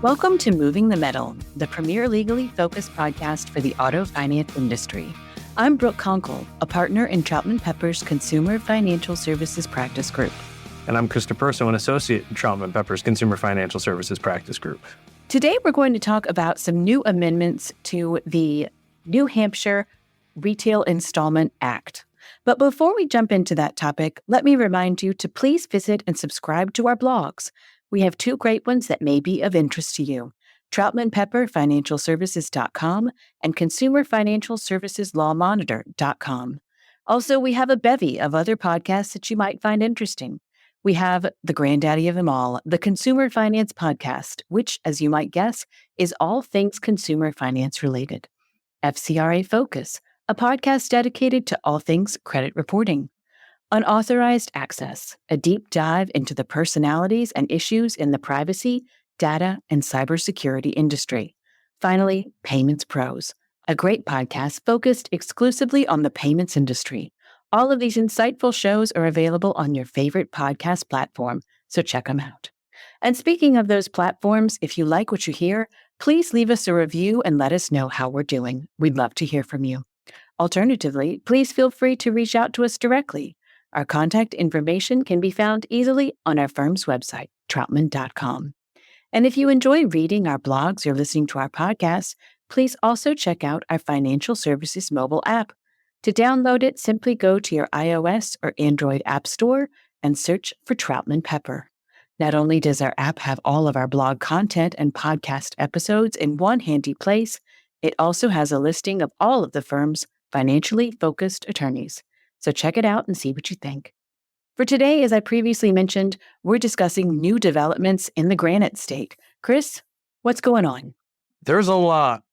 Welcome to Moving the Metal, the premier legally focused podcast for the auto finance industry. I'm Brooke Conkle, a partner in Troutman Pepper's Consumer Financial Services Practice Group. And I'm Chris Perso, an associate in Troutman Pepper's Consumer Financial Services Practice Group. Today, we're going to talk about some new amendments to the New Hampshire Retail Installment Act. But before we jump into that topic, let me remind you to please visit and subscribe to our blogs. We have two great ones that may be of interest to you, TroutmanPepperFinancialServices.com and ConsumerFinancialServicesLawMonitor.com. Also, we have a bevy of other podcasts that you might find interesting. We have the granddaddy of them all, the Consumer Finance Podcast, which, as you might guess, is all things consumer finance related. FCRA Focus, a podcast dedicated to all things credit reporting. Unauthorized Access, a deep dive into the personalities and issues in the privacy, data, and cybersecurity industry. Finally, Payments Pros, a great podcast focused exclusively on the payments industry. All of these insightful shows are available on your favorite podcast platform, so check them out. And speaking of those platforms, if you like what you hear, please leave us a review and let us know how we're doing. We'd love to hear from you. Alternatively, please feel free to reach out to us directly. Our contact information can be found easily on our firm's website, troutman.com. And if you enjoy reading our blogs or listening to our podcasts, please also check out our financial services mobile app. To download it, simply go to your iOS or Android app store and search for Troutman Pepper. Not only does our app have all of our blog content and podcast episodes in one handy place, it also has a listing of all of the firm's financially focused attorneys. So check it out and see what you think. For today, as I previously mentioned, we're discussing new developments in the Granite State. Chris, what's going on? There's a lot.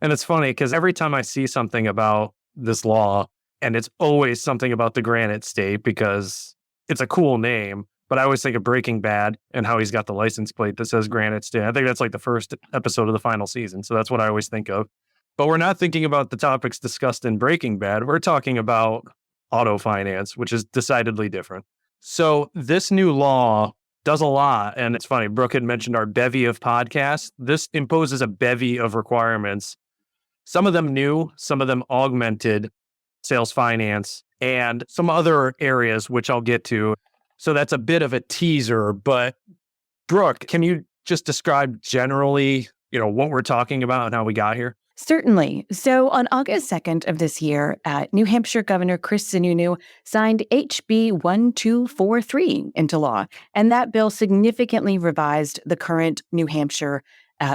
And it's funny because every time I see something about this law, and it's always something about the Granite State because it's a cool name, but I always think of Breaking Bad and how he's got the license plate that says Granite State. I think that's like the first episode of the final season. So that's what I always think of. But we're not thinking about the topics discussed in Breaking Bad. We're talking about auto finance, which is decidedly different. So this new law does a lot. And it's funny, Brooke had mentioned our bevy of podcasts. This imposes a bevy of requirements. Some of them new, some of them augmented sales finance, and some other areas, which I'll get to. So that's a bit of a teaser. But Brooke, can you just describe generally, what we're talking about and how we got here? Certainly. So on August 2nd of this year, New Hampshire Governor Chris Sununu signed HB 1243 into law, and that bill significantly revised the current New Hampshire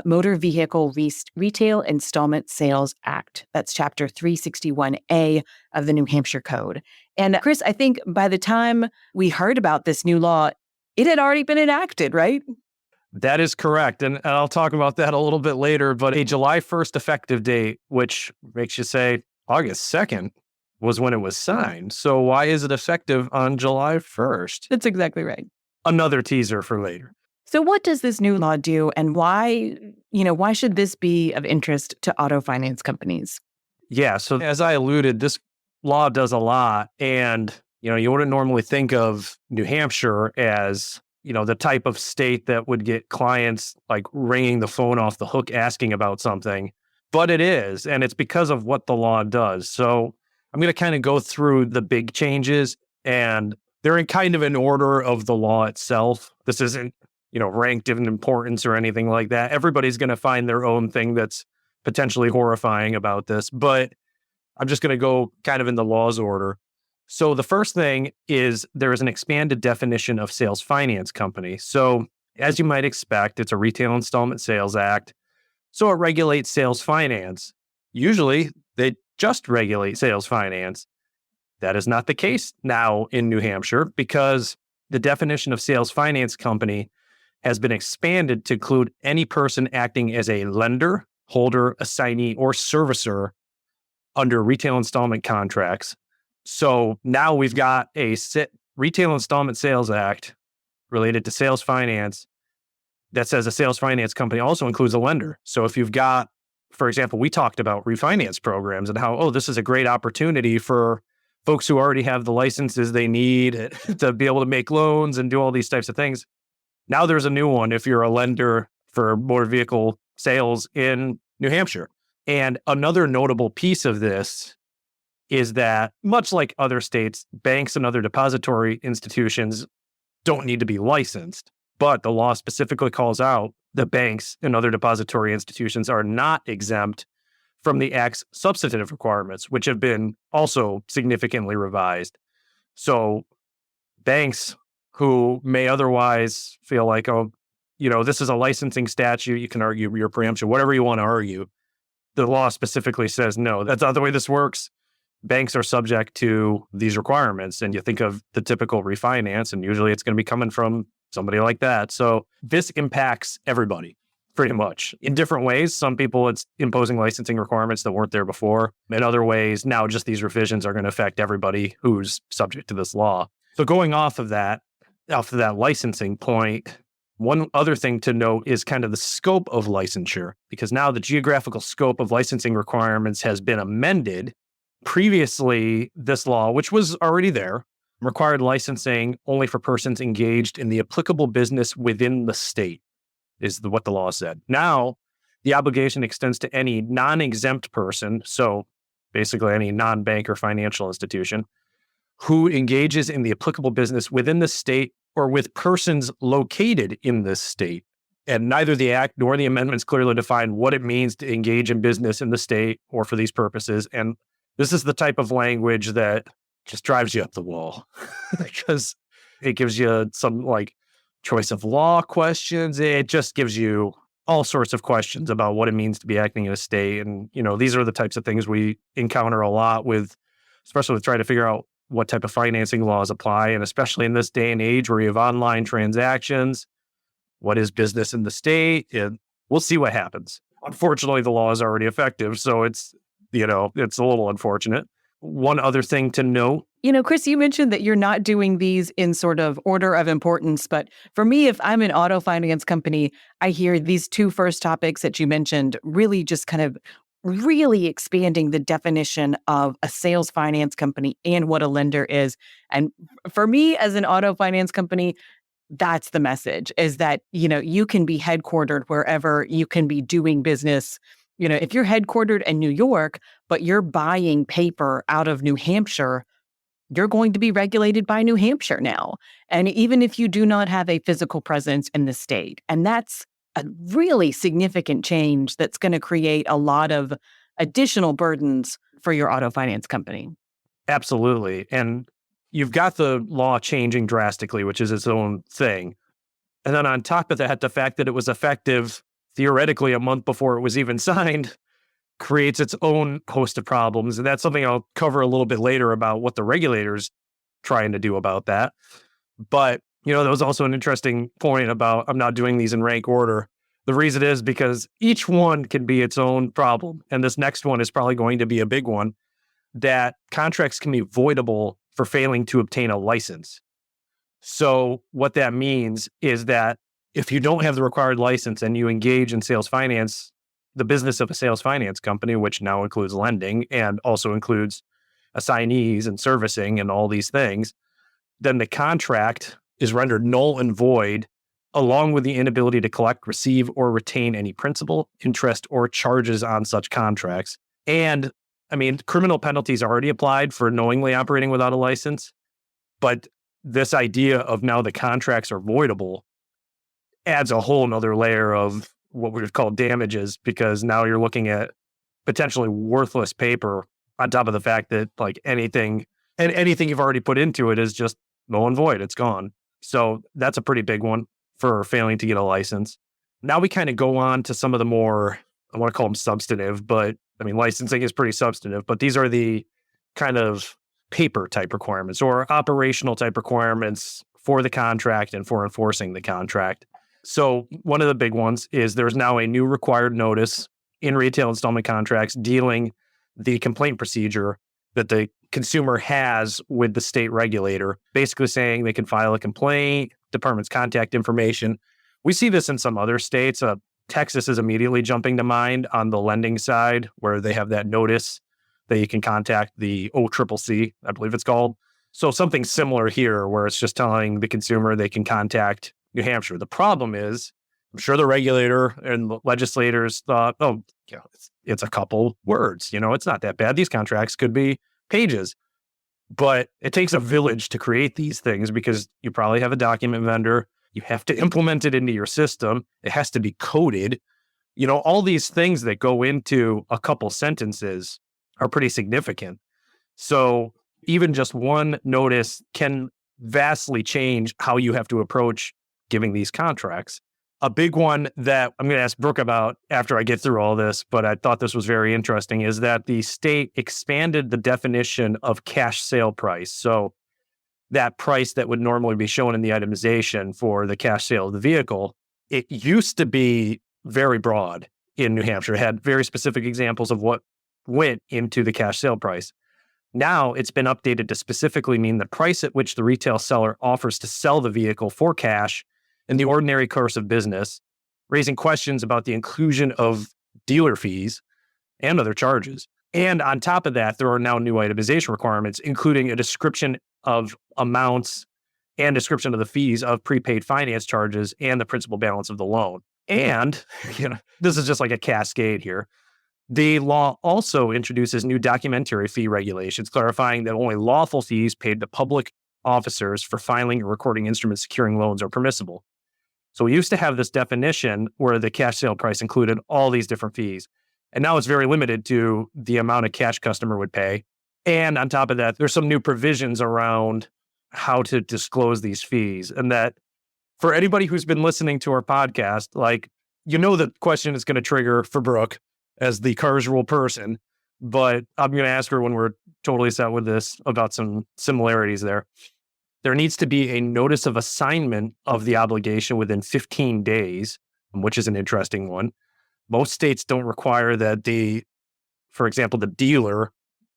Motor Vehicle Retail Installment Sales Act. That's Chapter 361A of the New Hampshire Code. And Chris, I think by the time we heard about this new law, it had already been enacted, right? That is correct. And I'll talk about that a little bit later, but a July 1st effective date, which makes you say August 2nd was when it was signed. So why is it effective on July 1st? That's exactly right. Another teaser for later. So what does this new law do, and why should this be of interest to auto finance companies? Yeah, so as I alluded, this law does a lot. And, you wouldn't normally think of New Hampshire as the type of state that would get clients like ringing the phone off the hook asking about something, but it is, and it's because of what the law does. So I'm going to kind of go through the big changes, and they're in kind of an order of the law itself. This isn't, ranked in importance or anything like that. Everybody's going to find their own thing that's potentially horrifying about this, but I'm just going to go kind of in the law's order. So the first thing is there is an expanded definition of sales finance company. So as you might expect, it's a Retail Installment Sales Act. So it regulates sales finance. Usually they just regulate sales finance. That is not the case now in New Hampshire because the definition of sales finance company has been expanded to include any person acting as a lender, holder, assignee, or servicer under retail installment contracts. So now we've got a Retail Installment Sales Act related to sales finance that says a sales finance company also includes a lender. So if you've got, for example, we talked about refinance programs and how, this is a great opportunity for folks who already have the licenses they need to be able to make loans and do all these types of things. Now there's a new one if you're a lender for motor vehicle sales in New Hampshire. And another notable piece of this is that, much like other states, banks and other depository institutions don't need to be licensed. But the law specifically calls out that banks and other depository institutions are not exempt from the Act's substantive requirements, which have been also significantly revised. So banks who may otherwise feel like, oh, this is a licensing statute, you can argue your preemption, whatever you want to argue. The law specifically says, no, that's not the way this works. Banks are subject to these requirements. And you think of the typical refinance, and usually it's going to be coming from somebody like that. So this impacts everybody pretty much in different ways. Some people, it's imposing licensing requirements that weren't there before. In other ways, now just these revisions are going to affect everybody who's subject to this law. So going off of that licensing point, one other thing to note is kind of the scope of licensure, because now the geographical scope of licensing requirements has been amended. Previously, this law, which was already there, required licensing only for persons engaged in the applicable business within the state, is what the law said. Now, the obligation extends to any non-exempt person, so basically any non-bank or financial institution, who engages in the applicable business within the state or with persons located in this state. And neither the Act nor the amendments clearly define what it means to engage in business in the state or for these purposes. And this is the type of language that just drives you up the wall because it gives you some like choice of law questions. It just gives you all sorts of questions about what it means to be acting in a state. And, these are the types of things we encounter a lot with, especially with trying to figure out what type of financing laws apply. And especially in this day and age where you have online transactions, what is business in the state? And we'll see what happens. Unfortunately, the law is already effective. So it's a little unfortunate. One other thing to note. Chris, you mentioned that you're not doing these in sort of order of importance. But for me, if I'm an auto finance company, I hear these two first topics that you mentioned really just kind of really expanding the definition of a sales finance company and what a lender is. And for me, as an auto finance company, that's the message, is that, you can be headquartered wherever you can be doing business. If you're headquartered in New York, but you're buying paper out of New Hampshire, you're going to be regulated by New Hampshire now. And even if you do not have a physical presence in the state, and that's a really significant change that's going to create a lot of additional burdens for your auto finance company. Absolutely. And you've got the law changing drastically, which is its own thing. And then on top of that, the fact that it was effective theoretically a month before it was even signed creates its own host of problems. And that's something I'll cover a little bit later about what the regulator's trying to do about that. But, there was also an interesting point about I'm not doing these in rank order. The reason is because each one can be its own problem. And this next one is probably going to be a big one, that contracts can be voidable for failing to obtain a license. So what that means is that if you don't have the required license and you engage in sales finance, the business of a sales finance company, which now includes lending and also includes assignees and servicing and all these things, then the contract is rendered null and void, along with the inability to collect, receive, or retain any principal, interest, or charges on such contracts. And criminal penalties are already applied for knowingly operating without a license, but this idea of now the contracts are voidable adds a whole nother layer of what we would call damages, because now you're looking at potentially worthless paper on top of the fact that anything you've already put into it is just null and void. It's gone. So that's a pretty big one for failing to get a license. Now we kind of go on to some of the more, I want to call them substantive, but licensing is pretty substantive, but these are the kind of paper type requirements or operational type requirements for the contract and for enforcing the contract. So one of the big ones is there's now a new required notice in retail installment contracts dealing the complaint procedure that the consumer has with the state regulator, basically saying they can file a complaint, department's contact information. We see this in some other states. Texas is immediately jumping to mind on the lending side, where they have that notice that you can contact the OCCC, I believe it's called. So something similar here, where it's just telling the consumer they can contact New Hampshire. The problem is, I'm sure the regulator and the legislators thought, oh, it's a couple words. It's not that bad. These contracts could be pages. But it takes a village to create these things because you probably have a document vendor. You have to implement it into your system. It has to be coded. All these things that go into a couple sentences are pretty significant. So even just one notice can vastly change how you have to approach giving these contracts. A big one that I'm going to ask Brooke about after I get through all this, but I thought this was very interesting, is that the state expanded the definition of cash sale price. So that price that would normally be shown in the itemization for the cash sale of the vehicle, it used to be very broad in New Hampshire. It had very specific examples of what went into the cash sale price. Now it's been updated to specifically mean the price at which the retail seller offers to sell the vehicle for cash in the ordinary course of business, raising questions about the inclusion of dealer fees and other charges. And on top of that, there are now new itemization requirements, including a description of amounts and description of the fees of prepaid finance charges and the principal balance of the loan. And, this is just like a cascade here. The law also introduces new documentary fee regulations, clarifying that only lawful fees paid to public officers for filing and recording instruments securing loans are permissible. So we used to have this definition where the cash sale price included all these different fees. And now it's very limited to the amount a cash customer would pay. And on top of that, there's some new provisions around how to disclose these fees. And that for anybody who's been listening to our podcast, the question is going to trigger for Brooke as the casual person, but I'm going to ask her when we're totally set with this about some similarities there. There needs to be a notice of assignment of the obligation within 15 days, which is an interesting one. Most states don't require that for example, the dealer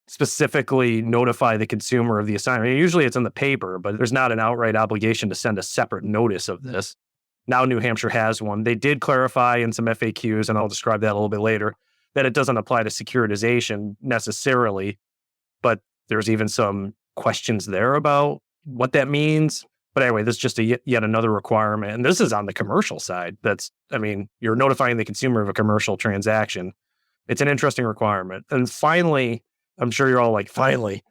specifically notify the consumer of the assignment. Usually it's in the paper, but there's not an outright obligation to send a separate notice of this. Now New Hampshire has one. They did clarify in some FAQs, and I'll describe that a little bit later, that it doesn't apply to securitization necessarily, but there's even some questions there about what that means. But anyway, this is just yet another requirement. And this is on the commercial side. You're notifying the consumer of a commercial transaction. It's an interesting requirement. And finally, I'm sure you're all like, finally,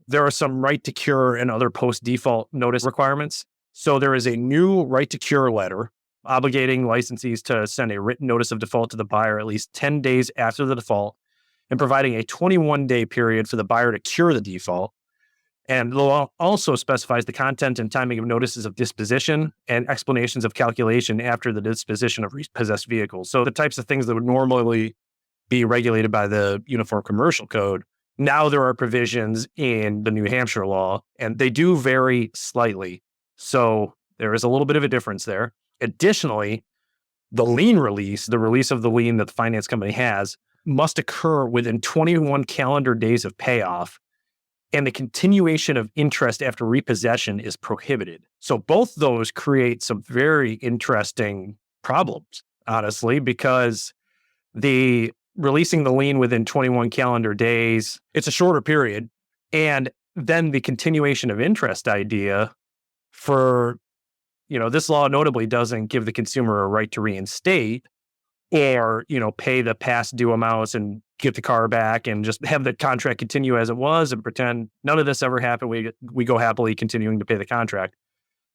there are some right to cure and other post-default notice requirements. So there is a new right to cure letter obligating licensees to send a written notice of default to the buyer at least 10 days after the default and providing a 21-day period for the buyer to cure the default. And the law also specifies the content and timing of notices of disposition and explanations of calculation after the disposition of repossessed vehicles. So the types of things that would normally be regulated by the Uniform Commercial Code, now there are provisions in the New Hampshire law, and they do vary slightly. So there is a little bit of a difference there. Additionally, the lien release, the release of the lien that the finance company has, must occur within 21 calendar days of payoff, and the continuation of interest after repossession is prohibited. So both those create some very interesting problems, honestly, because the releasing the lien within 21 calendar days, it's a shorter period. And then the continuation of interest idea for, this law notably doesn't give the consumer a right to reinstate or, pay the past due amounts and get the car back and just have the contract continue as it was and pretend none of this ever happened. We go happily continuing to pay the contract.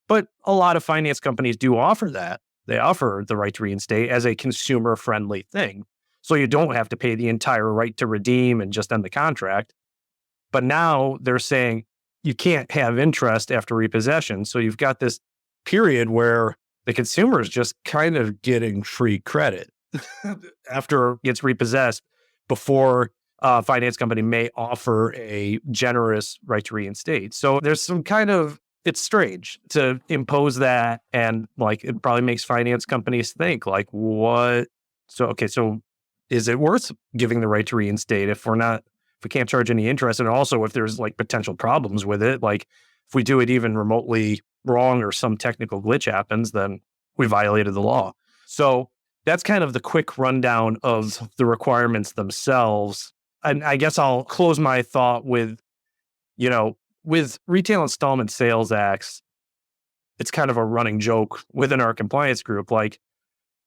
But a lot of finance companies do offer that. They offer the right to reinstate as a consumer-friendly thing. So you don't have to pay the entire right to redeem and just end the contract. But now they're saying you can't have interest after repossession. So you've got this period where the consumer is just kind of getting free credit after it gets repossessed before a finance company may offer a generous right to reinstate. So there's some it's strange to impose that. And it probably makes finance companies think what? So is it worth giving the right to reinstate if we can't charge any interest? And also if there's potential problems with it, if we do it even remotely wrong or some technical glitch happens, then we violated the law. So that's kind of the quick rundown of the requirements themselves. And I guess I'll close my thought with, with retail installment sales acts, it's kind of a running joke within our compliance group. Like,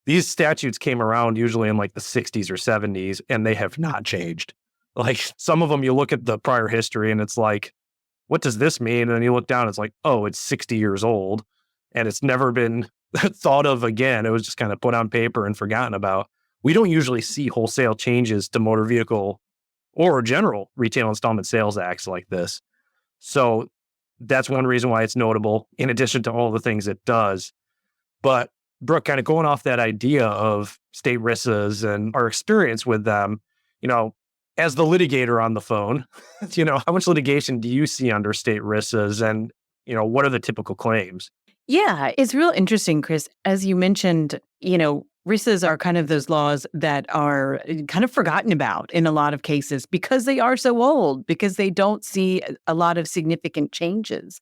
these statutes came around usually in like the 60s or 70s, and they have not changed. Like, some of them, you look at the prior history and it's like, what does this mean? And then you look down, it's like, oh, it's 60 years old and it's never been thought of again. It was just kind of put on paper and forgotten about. We don't usually see wholesale changes to motor vehicle or general retail installment sales acts like this. So that's one reason why it's notable, in addition to all the things it does. But Brooke, kind of going off that idea of state RISAs and our experience with them, as the litigator on the phone, how much litigation do you see under state RISAs, and, what are the typical claims? Yeah, it's real interesting, Chris. As you mentioned, RISAs are kind of those laws that are kind of forgotten about in a lot of cases because they are so old, because they don't see a lot of significant changes.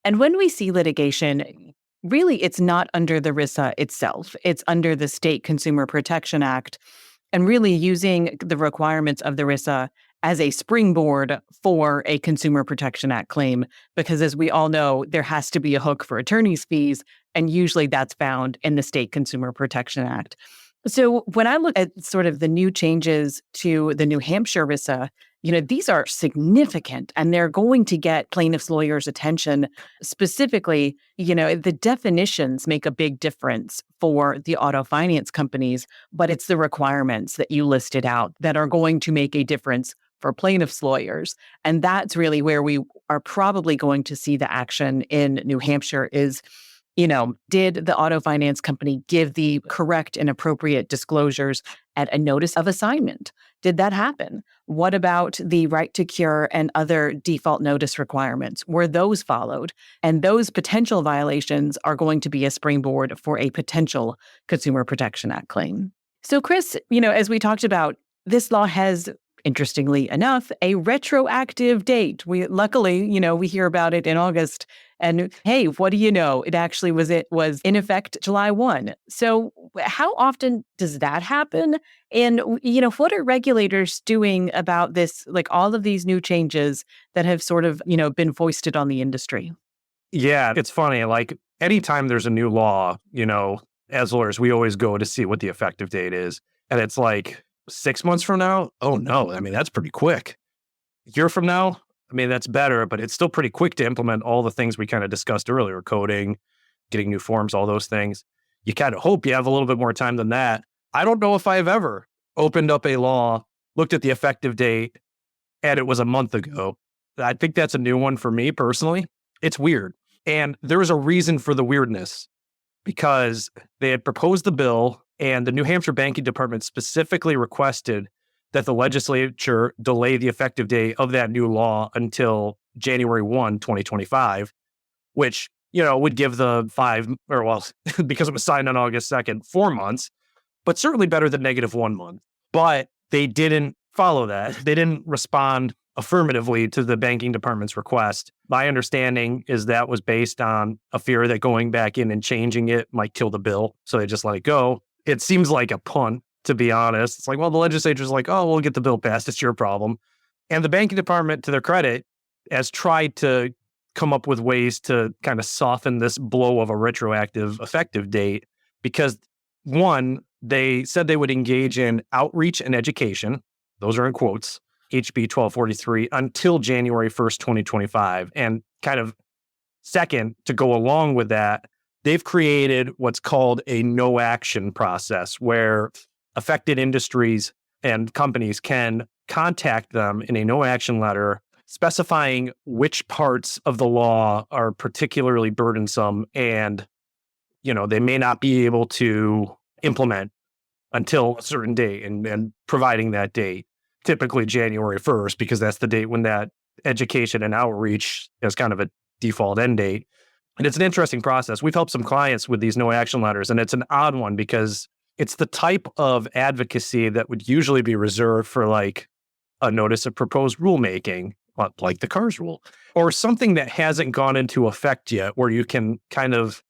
And when we see litigation, really, it's not under the RISA itself. It's under the State Consumer Protection Act, and really using the requirements of the RISA as a springboard for a Consumer Protection Act claim, because as we all know, there has to be a hook for attorney's fees, and usually that's found in the State Consumer Protection Act. So when I look at sort of the new changes to the New Hampshire RISA, these are significant, and they're going to get plaintiffs' lawyers' attention. Specifically, the definitions make a big difference for the auto finance companies, but it's the requirements that you listed out that are going to make a difference for plaintiffs' lawyers. And that's really where we are probably going to see the action in New Hampshire is, did the auto finance company give the correct and appropriate disclosures at a notice of assignment? Did that happen? What about the right to cure and other default notice requirements? Were those followed? And those potential violations are going to be a springboard for a potential Consumer Protection Act claim. So, Chris, as we talked about, this law has, interestingly enough, a retroactive date. Luckily, we hear about it in August. And hey, what do you know? It was in effect July 1. So how often does that happen? And, what are regulators doing about this, like all of these new changes that have sort of, been foisted on the industry? Yeah, it's funny. Like, anytime there's a new law, as lawyers, we always go to see what the effective date is. And it's like 6 months from now? Oh, no. I mean, that's pretty quick. A year from now? I mean, that's better, but it's still pretty quick to implement all the things we kind of discussed earlier, coding, getting new forms, all those things. You kind of hope you have a little bit more time than that. I don't know if I've ever opened up a law, looked at the effective date, and it was a month ago. I think that's a new one for me personally. It's weird. And there was a reason for the weirdness, because they had proposed the bill, and the New Hampshire Banking Department specifically requested that the legislature delay the effective date of that new law until January 1, 2025, which, would give the because it was signed on August 2nd, 4 months, but certainly better than -1 month. But they didn't follow that. They didn't respond affirmatively to the banking department's request. My understanding is that was based on a fear that going back in and changing it might kill the bill. So they just let it go. It seems like a punt, to be honest. It's like, well, the legislature's like, oh, we'll get the bill passed. It's your problem. And the banking department, to their credit, has tried to come up with ways to kind of soften this blow of a retroactive effective date, because one, they said they would engage in outreach and education. Those are in quotes, HB 1243, until January 1st, 2025. And kind of second, to go along with that, they've created what's called a no action process, where affected industries and companies can contact them in a no action letter specifying which parts of the law are particularly burdensome and, they may not be able to implement until a certain date, and providing that date, typically January 1st, because that's the date when that education and outreach is kind of a default end date. And it's an interesting process. We've helped some clients with these no action letters, and it's an odd one because it's the type of advocacy that would usually be reserved for like a notice of proposed rulemaking, like the CARS rule, or something that hasn't gone into effect yet, where you can kind of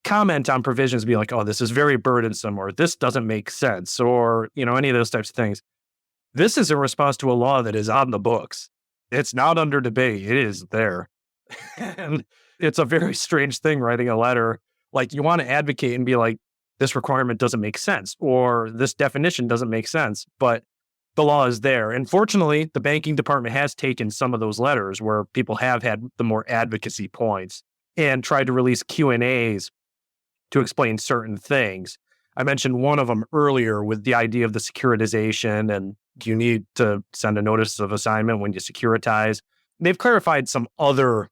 comment on provisions, be like, oh, this is very burdensome, or this doesn't make sense, or, any of those types of things. This is in response to a law that is on the books. It's not under debate. It is there. And it's a very strange thing writing a letter. Like, you want to advocate and be like, this requirement doesn't make sense, or this definition doesn't make sense, but the law is there. And fortunately, the banking department has taken some of those letters where people have had the more advocacy points and tried to release Q&As to explain certain things. I mentioned one of them earlier with the idea of the securitization, and do you need to send a notice of assignment when you securitize? They've clarified some other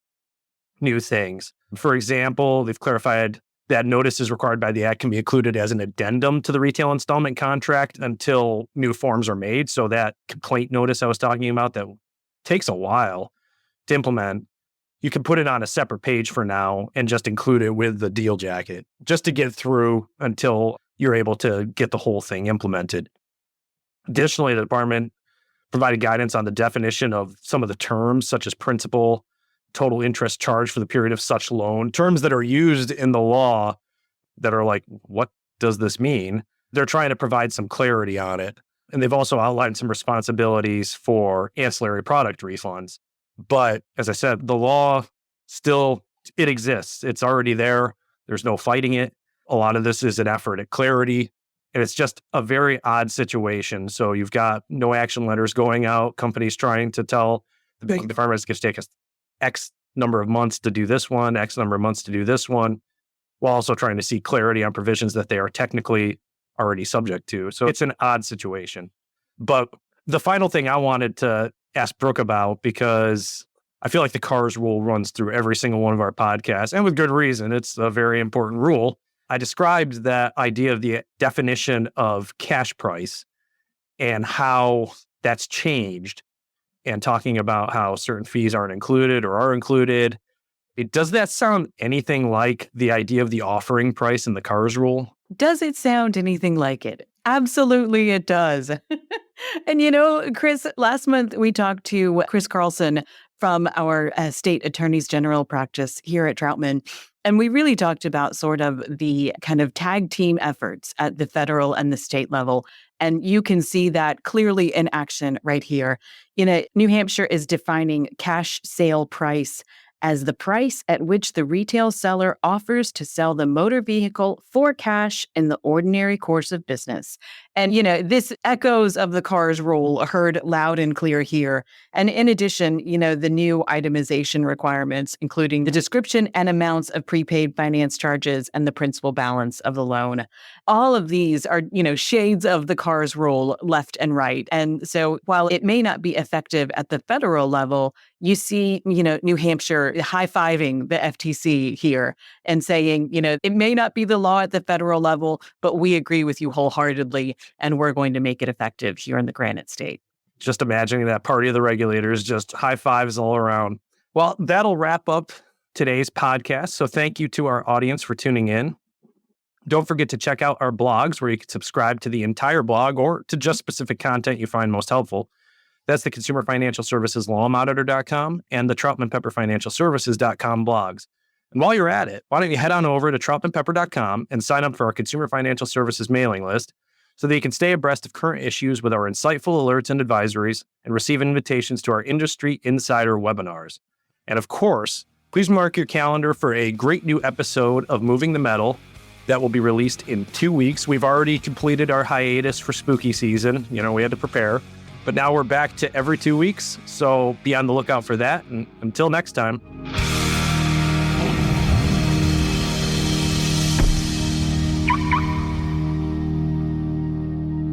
new things. For example, they've clarified that notice is required by the Act can be included as an addendum to the retail installment contract until new forms are made. So that complaint notice I was talking about that takes a while to implement, you can put it on a separate page for now and just include it with the deal jacket just to get through until you're able to get the whole thing implemented. Additionally, the department provided guidance on the definition of some of the terms, such as principal, total interest charged for the period of such loan, terms that are used in the law that are like, what does this mean? They're trying to provide some clarity on it. And they've also outlined some responsibilities for ancillary product refunds. But as I said, the law still, it exists. It's already there. There's no fighting it. A lot of this is an effort at clarity. And it's just a very odd situation. So you've got no action letters going out, companies trying to tell the banking department it's going to take us X number of months to do this one, X number of months to do this one, while also trying to see clarity on provisions that they are technically already subject to. So it's an odd situation. But the final thing I wanted to ask Brooke about, because I feel like the CARS rule runs through every single one of our podcasts, and with good reason. It's a very important rule. I described that idea of the definition of cash price and how that's changed, and talking about how certain fees aren't included or are included. Does that sound anything like the idea of the offering price in the CARS rule? Does it sound anything like it? Absolutely, it does. And Chris, last month we talked to Chris Carlson from our state attorney's general practice here at Troutman. And we really talked about sort of the kind of tag team efforts at the federal and the state level. And you can see that clearly in action right here. New Hampshire is defining cash sale price as the price at which the retail seller offers to sell the motor vehicle for cash in the ordinary course of business. And, this echoes of the CARS rule heard loud and clear here. And in addition, the new itemization requirements, including the description and amounts of prepaid finance charges and the principal balance of the loan. All of these are, shades of the CARS rule left and right. And so while it may not be effective at the federal level, you see, New Hampshire high-fiving the FTC here and saying, it may not be the law at the federal level, but we agree with you wholeheartedly, and we're going to make it effective here in the Granite State. Just imagining that party of the regulators, just high fives all around. Well, that'll wrap up today's podcast. So thank you to our audience for tuning in. Don't forget to check out our blogs where you can subscribe to the entire blog or to just specific content you find most helpful. That's the Consumer Financial Services LawMonitor.com and the TroutmanPepperFinancialServices.com blogs. And while you're at it, why don't you head on over to TroutmanPepper.com and sign up for our Consumer Financial Services mailing list so that you can stay abreast of current issues with our insightful alerts and advisories and receive invitations to our Industry Insider webinars. And of course, please mark your calendar for a great new episode of Moving the Metal that will be released in 2 weeks. We've already completed our hiatus for spooky season. We had to prepare. But now we're back to every 2 weeks, so be on the lookout for that. And until next time.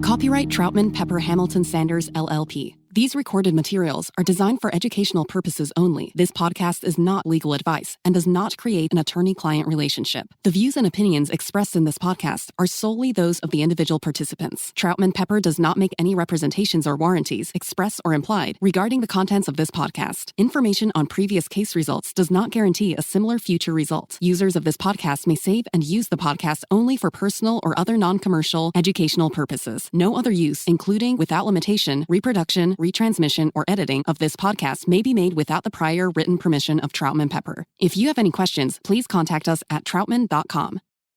Copyright Troutman Pepper Hamilton Sanders, LLP. These recorded materials are designed for educational purposes only. This podcast is not legal advice and does not create an attorney-client relationship. The views and opinions expressed in this podcast are solely those of the individual participants. Troutman Pepper does not make any representations or warranties, express or implied, regarding the contents of this podcast. Information on previous case results does not guarantee a similar future result. Users of this podcast may save and use the podcast only for personal or other non-commercial educational purposes. No other use, including, without limitation, reproduction, retransmission, or editing of this podcast may be made without the prior written permission of Troutman Pepper. If you have any questions, please contact us at troutman.com.